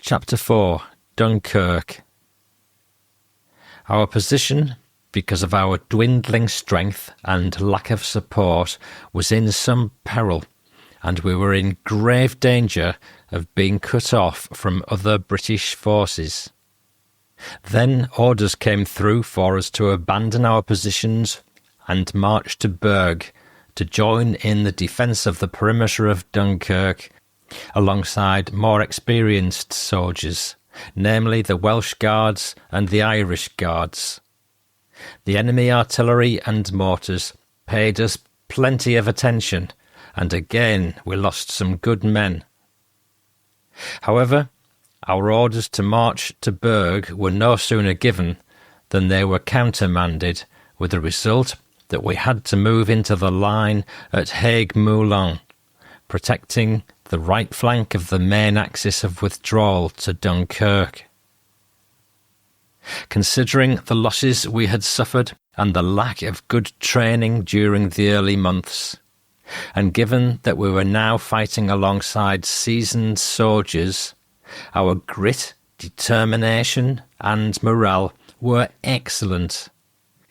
Chapter 4. Dunkirk. Our position, because of our dwindling strength and lack of support, was in some peril, and we were in grave danger of being cut off from other British forces. Then orders came through for us to abandon our positions and march to Berg to join in the defence of the perimeter of Dunkirk, alongside more experienced soldiers, namely the Welsh Guards and the Irish Guards. The enemy artillery and mortars paid us plenty of attention, and again we lost some good men. However, our orders to march to Berg were no sooner given than they were countermanded, with the result that we had to move into the line at Hague Moulin, protecting the right flank of the main axis of withdrawal to Dunkirk. Considering the losses we had suffered and the lack of good training during the early months, and given that we were now fighting alongside seasoned soldiers, our grit, determination and morale were excellent,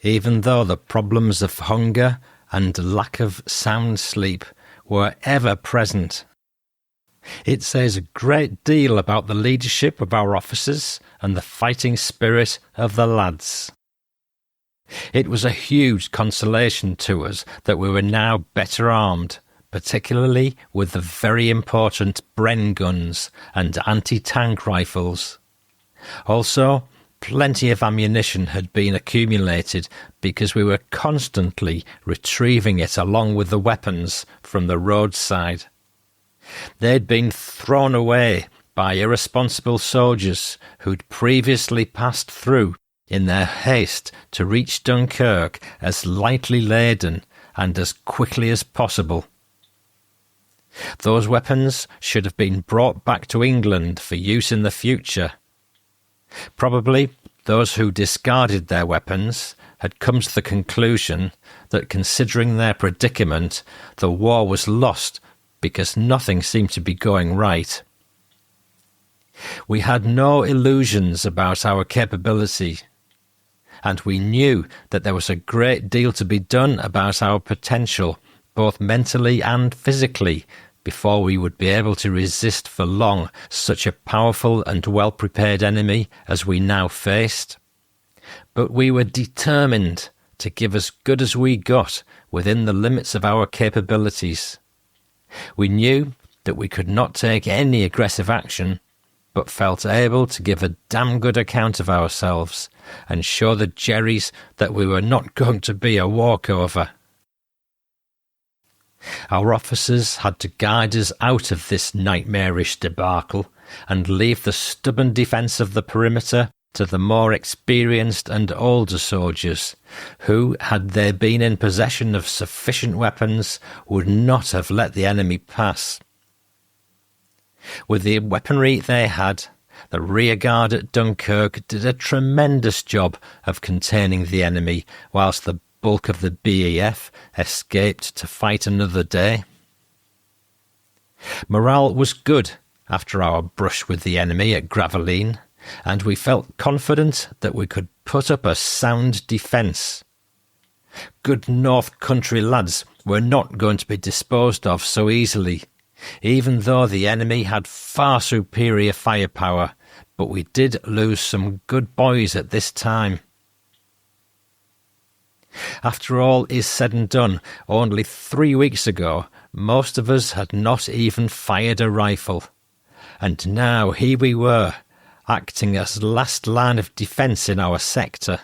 even though the problems of hunger and lack of sound sleep were ever present. It says a great deal about the leadership of our officers and the fighting spirit of the lads. It was a huge consolation to us that we were now better armed, particularly with the very important Bren guns and anti-tank rifles. Also, plenty of ammunition had been accumulated because we were constantly retrieving it along with the weapons from the roadside. They'd been thrown away by irresponsible soldiers who'd previously passed through in their haste to reach Dunkirk as lightly laden and as quickly as possible. Those weapons should have been brought back to England for use in the future. Probably those who discarded their weapons had come to the conclusion that, considering their predicament, the war was lost because nothing seemed to be going right. We had no illusions about our capability, and we knew that there was a great deal to be done about our potential, both mentally and physically, before we would be able to resist for long such a powerful and well-prepared enemy as we now faced. But we were determined to give as good as we got within the limits of our capabilities. We knew that we could not take any aggressive action, but felt able to give a damn good account of ourselves and show the Jerrys that we were not going to be a walkover. Our officers had to guide us out of this nightmarish debacle and leave the stubborn defence of the perimeter to the more experienced and older soldiers, who, had they been in possession of sufficient weapons, would not have let the enemy pass. With the weaponry they had, the rearguard at Dunkirk did a tremendous job of containing the enemy, whilst the bulk of the BEF escaped to fight another day. Morale was good after our brush with the enemy at Gravelines, and we felt confident that we could put up a sound defence. Good North Country lads were not going to be disposed of so easily, even though the enemy had far superior firepower, but we did lose some good boys at this time. After all is said and done, only 3 weeks ago, most of us had not even fired a rifle, and now here we were, acting as last line of defence in our sector.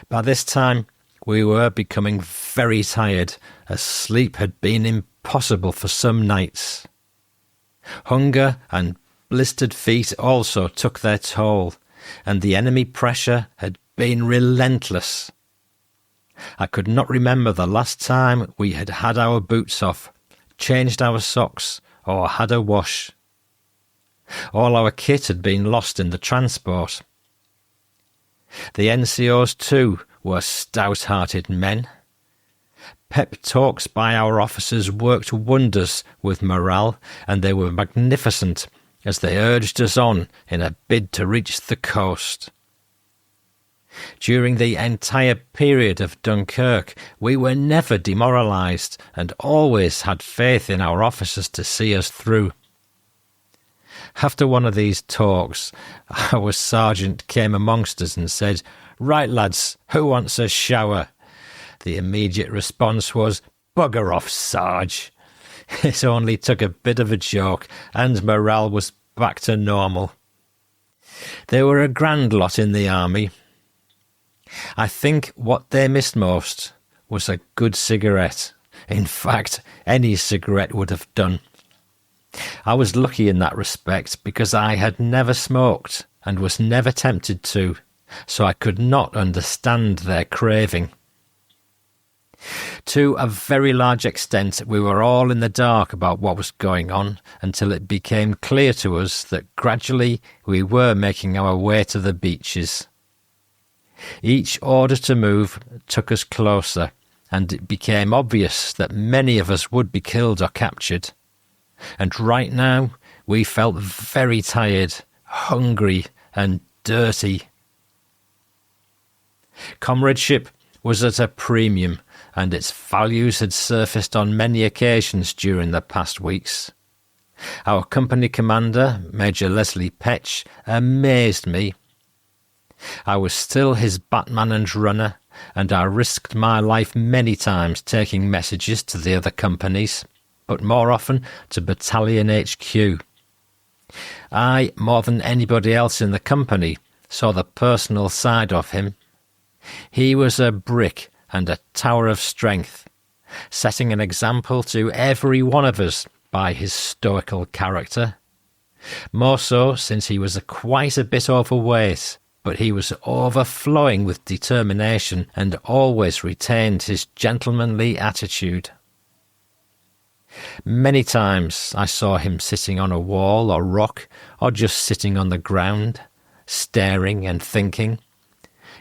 By this time, we were becoming very tired, as sleep had been impossible for some nights. Hunger and blistered feet also took their toll, and the enemy pressure had been relentless. I could not remember the last time we had had our boots off, changed our socks, or had a wash. All our kit had been lost in the transport. The NCOs, too, were stout-hearted men. Pep talks by our officers worked wonders with morale, and they were magnificent as they urged us on in a bid to reach the coast. During the entire period of Dunkirk, we were never demoralised and always had faith in our officers to see us through. After one of these talks, our sergeant came amongst us and said, "Right, lads, who wants a shower?" The immediate response was, "Bugger off, Sarge." It only took a bit of a joke, and morale was back to normal. They were a grand lot in the army. I think what they missed most was a good cigarette. In fact, any cigarette would have done. I was lucky in that respect because I had never smoked and was never tempted to, so I could not understand their craving. To a very large extent, we were all in the dark about what was going on until it became clear to us that gradually we were making our way to the beaches. Each order to move took us closer, and it became obvious that many of us would be killed or captured. And right now, we felt very tired, hungry, and dirty. Comradeship was at a premium, and its values had surfaced on many occasions during the past weeks. Our company commander, Major Leslie Petch, amazed me. I was still his batman and runner, and I risked my life many times taking messages to the other companies, but more often to Battalion HQ. I, more than anybody else in the company, saw the personal side of him. He was a brick and a tower of strength, setting an example to every one of us by his stoical character. More so since he was quite a bit overweight, but he was overflowing with determination and always retained his gentlemanly attitude. Many times I saw him sitting on a wall or rock, or just sitting on the ground, staring and thinking,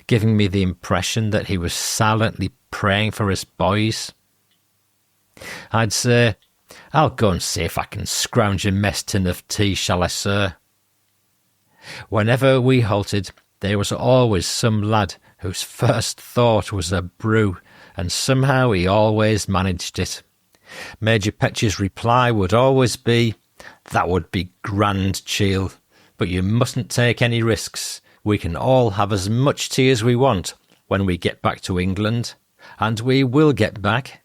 giving me the impression that he was silently praying for his boys. I'd say, "I'll go and see if I can scrounge a mess tin of tea, shall I, sir?" Whenever we halted, there was always some lad whose first thought was a brew, and somehow he always managed it. Major Petch's reply would always be, "That would be grand, Cheall, but you mustn't take any risks. We can all have as much tea as we want when we get back to England, and we will get back.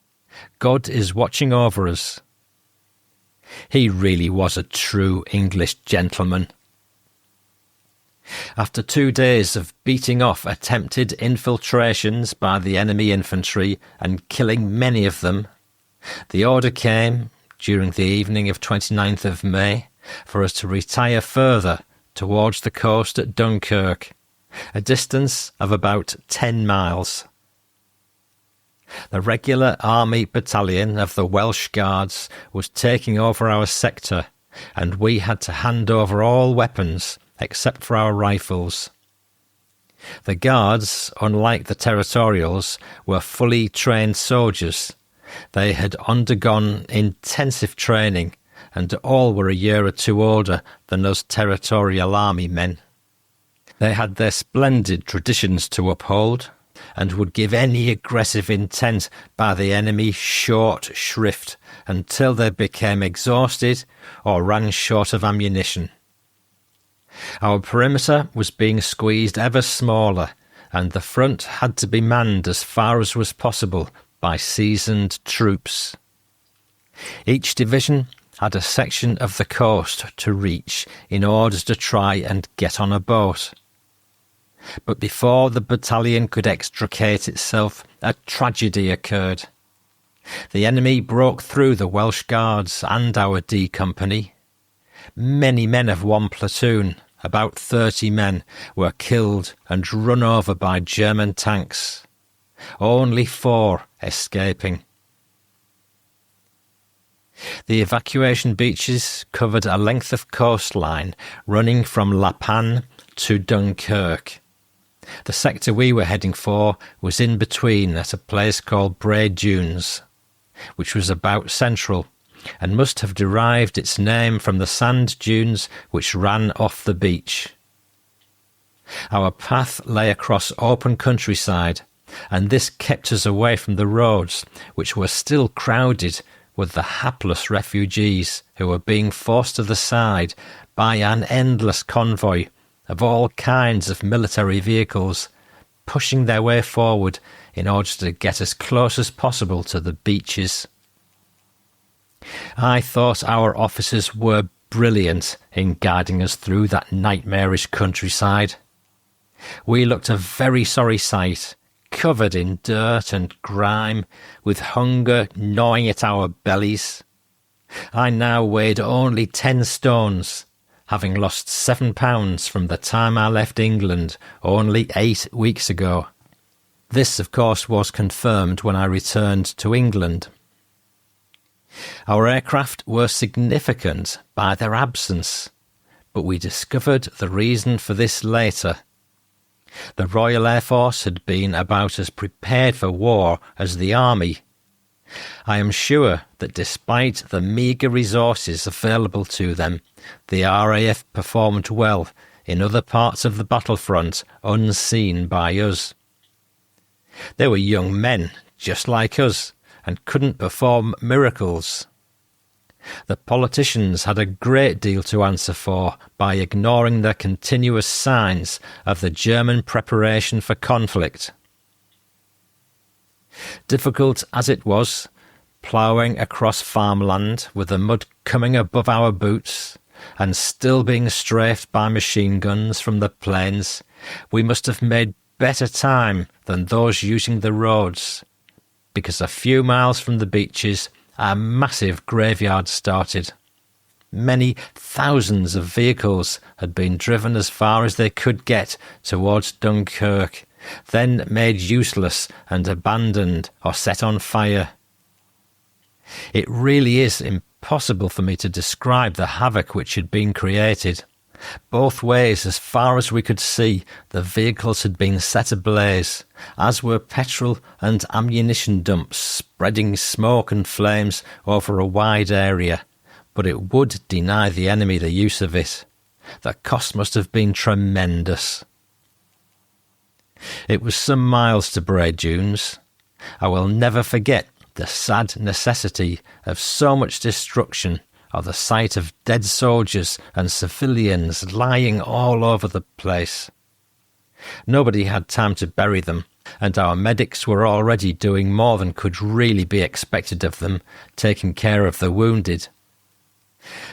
God is watching over us." He really was a true English gentleman. After 2 days of beating off attempted infiltrations by the enemy infantry and killing many of them, the order came, during the evening of 29th of May, for us to retire further towards the coast at Dunkirk, a distance of about 10 miles. The regular army battalion of the Welsh Guards was taking over our sector, and we had to hand over all weapons except for our rifles. The Guards, unlike the Territorials, were fully trained soldiers. They had undergone intensive training, and all were a year or two older than us Territorial Army men. They had their splendid traditions to uphold, and would give any aggressive intent by the enemy short shrift until they became exhausted or ran short of ammunition. Our perimeter was being squeezed ever smaller, and the front had to be manned as far as was possible by seasoned troops. Each division had a section of the coast to reach in order to try and get on a boat. But before the battalion could extricate itself, a tragedy occurred. The enemy broke through the Welsh Guards and our D Company. Many men of one platoon, about 30 men, were killed and run over by German tanks, only 4 escaping. The evacuation beaches covered a length of coastline running from La Panne to Dunkirk. The sector we were heading for was in between at a place called Bray Dunes, which was about central, and must have derived its name from the sand dunes which ran off the beach. Our path lay across open countryside, and this kept us away from the roads, which were still crowded with the hapless refugees who were being forced to the side by an endless convoy of all kinds of military vehicles, pushing their way forward in order to get as close as possible to the beaches. I thought our officers were brilliant in guiding us through that nightmarish countryside. We looked a very sorry sight, covered in dirt and grime, with hunger gnawing at our bellies. I now weighed only 10 stones, having lost 7 pounds from the time I left England only 8 weeks ago. This, of course, was confirmed when I returned to England. Our aircraft were significant by their absence, but we discovered the reason for this later. The Royal Air Force had been about as prepared for war as the Army. I am sure that despite the meagre resources available to them, the RAF performed well in other parts of the battlefront unseen by us. They were young men, just like us, and couldn't perform miracles. The politicians had a great deal to answer for by ignoring the continuous signs of the German preparation for conflict. Difficult as it was, ploughing across farmland with the mud coming above our boots and still being strafed by machine guns from the plains, we must have made better time than those using the roads, because a few miles from the beaches a massive graveyard started. Many thousands of vehicles had been driven as far as they could get towards Dunkirk, then made useless and abandoned or set on fire. It really is impossible for me to describe the havoc which had been created. Both ways, as far as we could see, the vehicles had been set ablaze, as were petrol and ammunition dumps, spreading smoke and flames over a wide area, but it would deny the enemy the use of it. The cost must have been tremendous. It was some miles to Bray Dunes. I will never forget the sad necessity of so much destruction, or the sight of dead soldiers and civilians lying all over the place. Nobody had time to bury them, and our medics were already doing more than could really be expected of them, taking care of the wounded.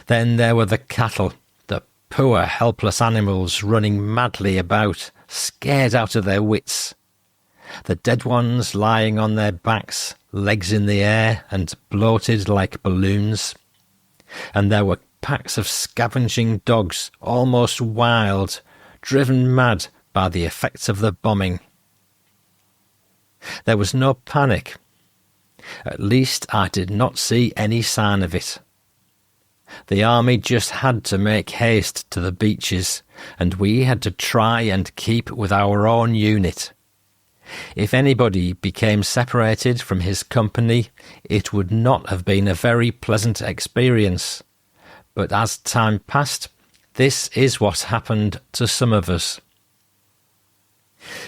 Then there were the cattle, the poor helpless animals running madly about, scared out of their wits. The dead ones lying on their backs, legs in the air and bloated like balloons. And there were packs of scavenging dogs, almost wild, driven mad by the effects of the bombing. There was no panic. At least I did not see any sign of it. The army just had to make haste to the beaches, and we had to try and keep with our own unit. If anybody became separated from his company, it would not have been a very pleasant experience. But as time passed, this is what happened to some of us.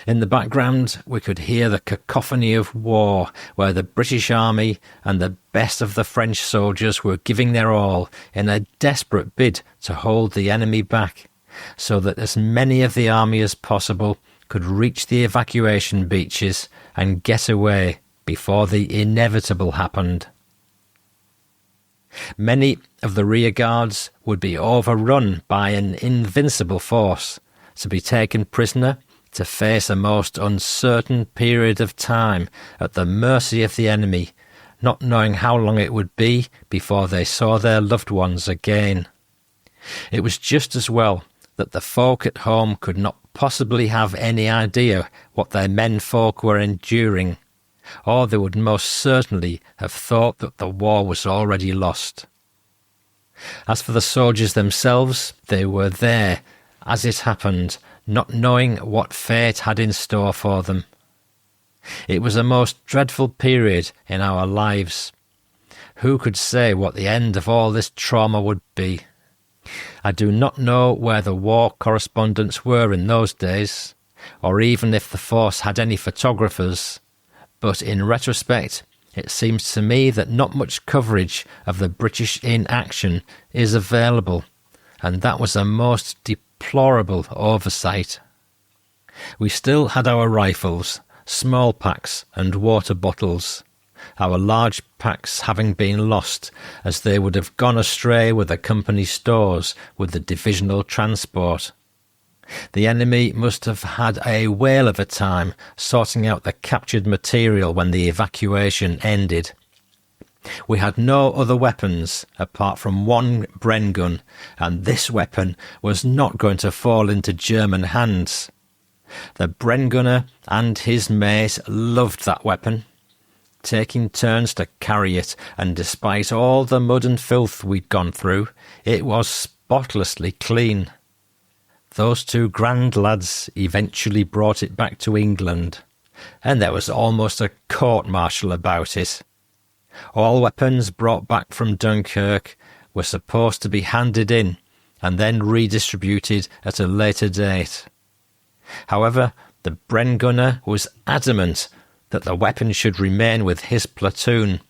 In the background, we could hear the cacophony of war, where the British Army and the best of the French soldiers were giving their all in a desperate bid to hold the enemy back, so that as many of the army as possible could reach the evacuation beaches and get away before the inevitable happened. Many of the rear guards would be overrun by an invincible force, to be taken prisoner, to face a most uncertain period of time at the mercy of the enemy, not knowing how long it would be before they saw their loved ones again. It was just as well that the folk at home could not possibly have any idea what their menfolk were enduring, or they would most certainly have thought that the war was already lost. As for the soldiers themselves, they were there, as it happened, not knowing what fate had in store for them. It was a most dreadful period in our lives. Who could say what the end of all this trauma would be? I do not know where the war correspondents were in those days, or even if the force had any photographers, but in retrospect, it seems to me that not much coverage of the British in action is available, and that was a most deplorable oversight. We still had our rifles, small packs and water bottles, our large packs having been lost as they would have gone astray with the company stores with the divisional transport. The enemy must have had a whale of a time sorting out the captured material when the evacuation ended. We had no other weapons apart from one Bren gun, and this weapon was not going to fall into German hands. The Bren gunner and his mate loved that weapon, taking turns to carry it, and despite all the mud and filth we'd gone through, it was spotlessly clean. Those two grand lads eventually brought it back to England, and there was almost a court-martial about it. All weapons brought back from Dunkirk were supposed to be handed in and then redistributed at a later date. However, the Bren gunner was adamant that the weapon should remain with his platoon.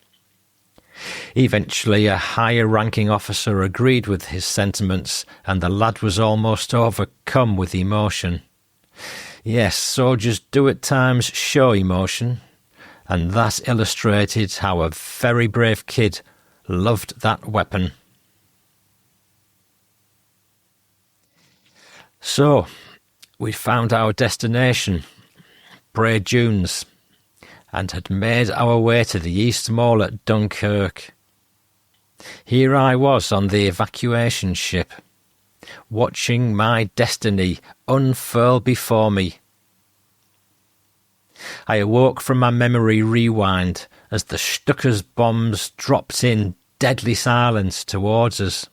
Eventually, a higher-ranking officer agreed with his sentiments, and the lad was almost overcome with emotion. Yes, soldiers do at times show emotion, and that illustrated how a very brave kid loved that weapon. So, we found our destination, Bray Dunes, and had made our way to the East Mole at Dunkirk. Here I was on the evacuation ship, watching my destiny unfurl before me. I awoke from my memory rewind as the Stuka's bombs dropped in deadly silence towards us.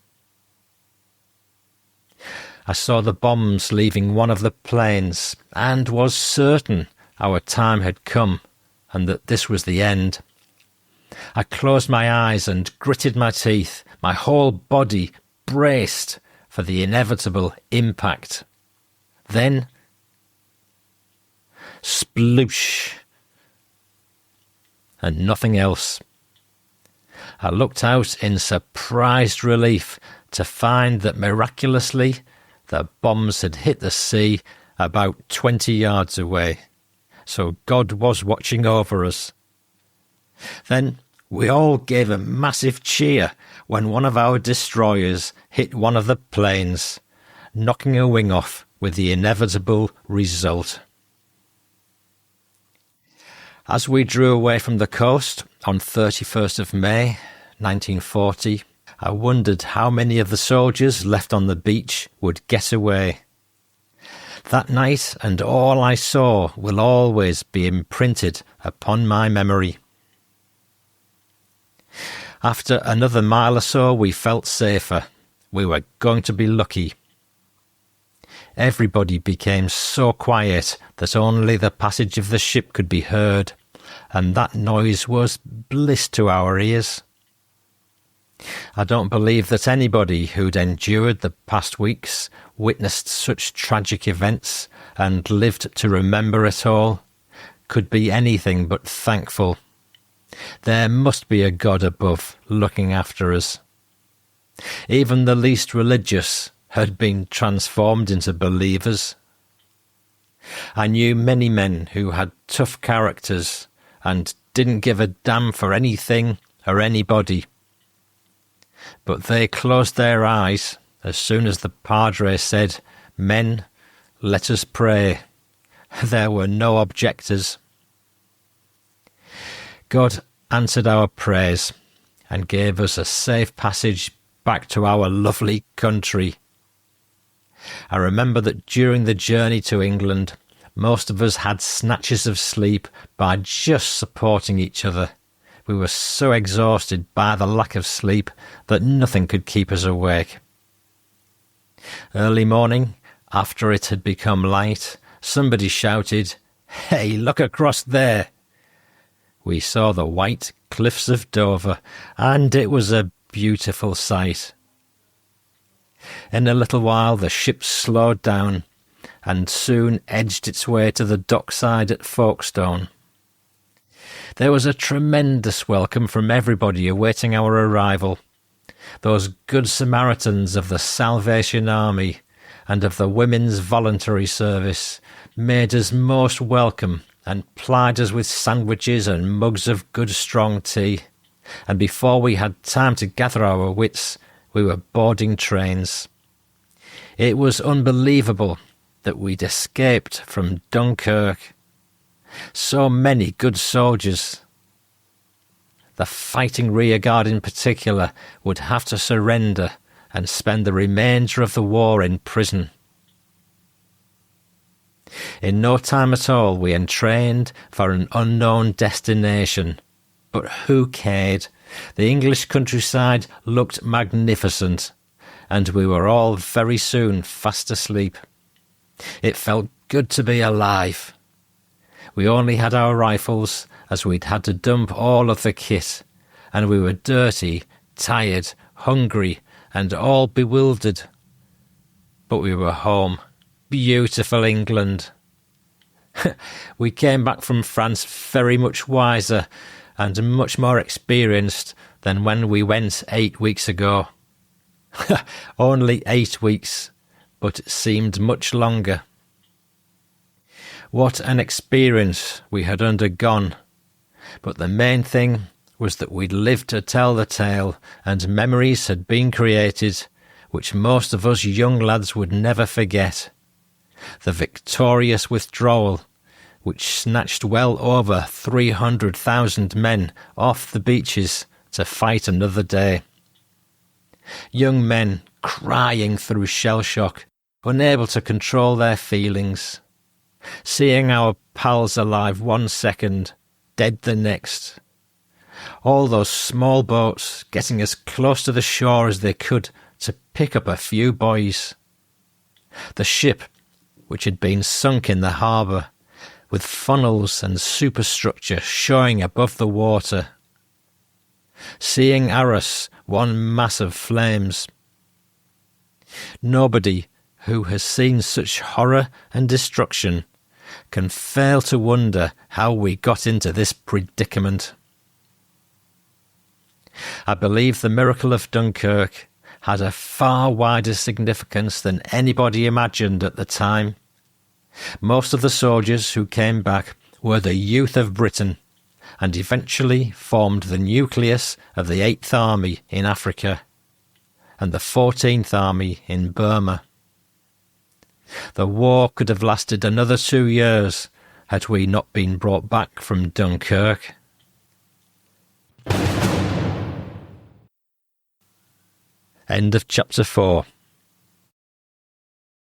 I saw the bombs leaving one of the planes and was certain our time had come and that this was the end. I closed my eyes and gritted my teeth, my whole body braced for the inevitable impact. Then, sploosh, and nothing else. I looked out in surprised relief to find that miraculously the bombs had hit the sea about 20 yards away. So God was watching over us. Then we all gave a massive cheer when one of our destroyers hit one of the planes, knocking a wing off with the inevitable result. As we drew away from the coast on 31st of May, 1940, I wondered how many of the soldiers left on the beach would get away. That night and all I saw will always be imprinted upon my memory. After another mile or so, we felt safer. We were going to be lucky. Everybody became so quiet that only the passage of the ship could be heard, and that noise was bliss to our ears. I don't believe that anybody who'd endured the past weeks, witnessed such tragic events, and lived to remember it all, could be anything but thankful. There must be a God above looking after us. Even the least religious had been transformed into believers. I knew many men who had tough characters and didn't give a damn for anything or anybody. But they closed their eyes as soon as the Padre said, "Men, let us pray." There were no objectors. God answered our prayers and gave us a safe passage back to our lovely country. I remember that during the journey to England, most of us had snatches of sleep by just supporting each other. We were so exhausted by the lack of sleep that nothing could keep us awake. Early morning, After it had become light, somebody shouted, "Hey, look across there!" We saw the white cliffs of Dover, and it was a beautiful sight. In a little while the ship slowed down, and soon edged its way to the dockside at Folkestone. There was a tremendous welcome from everybody awaiting our arrival. Those good Samaritans of the Salvation Army and of the Women's Voluntary Service made us most welcome and plied us with sandwiches and mugs of good strong tea, and before we had time to gather our wits, we were boarding trains. It was unbelievable that we'd escaped from Dunkirk. So many good soldiers. The fighting rearguard in particular would have to surrender and spend the remainder of the war in prison. In no time at all we entrained for an unknown destination. But who cared? The English countryside looked magnificent, and we were all very soon fast asleep. It felt good to be alive. We only had our rifles, as we'd had to dump all of the kit, and we were dirty, tired, hungry, and all bewildered. But we were home. Beautiful England. We came back from France very much wiser and much more experienced than when we went 8 weeks ago. Only 8 weeks, but it seemed much longer. What an experience we had undergone, but the main thing was that we'd lived to tell the tale, and memories had been created which most of us young lads would never forget. The victorious withdrawal, which snatched well over 300,000 men off the beaches to fight another day. Young men crying through shell shock, unable to control their feelings. Seeing our pals alive 1 second, dead the next. All those small boats getting as close to the shore as they could to pick up a few boys. The ship, which had been sunk in the harbour, with funnels and superstructure showing above the water. Seeing Arras one mass of flames. Nobody who has seen such horror and destruction can fail to wonder how we got into this predicament. I believe the miracle of Dunkirk had a far wider significance than anybody imagined at the time. Most of the soldiers who came back were the youth of Britain, and eventually formed the nucleus of the 8th Army in Africa and the 14th Army in Burma. The war could have lasted another 2 years had we not been brought back from Dunkirk. End of chapter 4.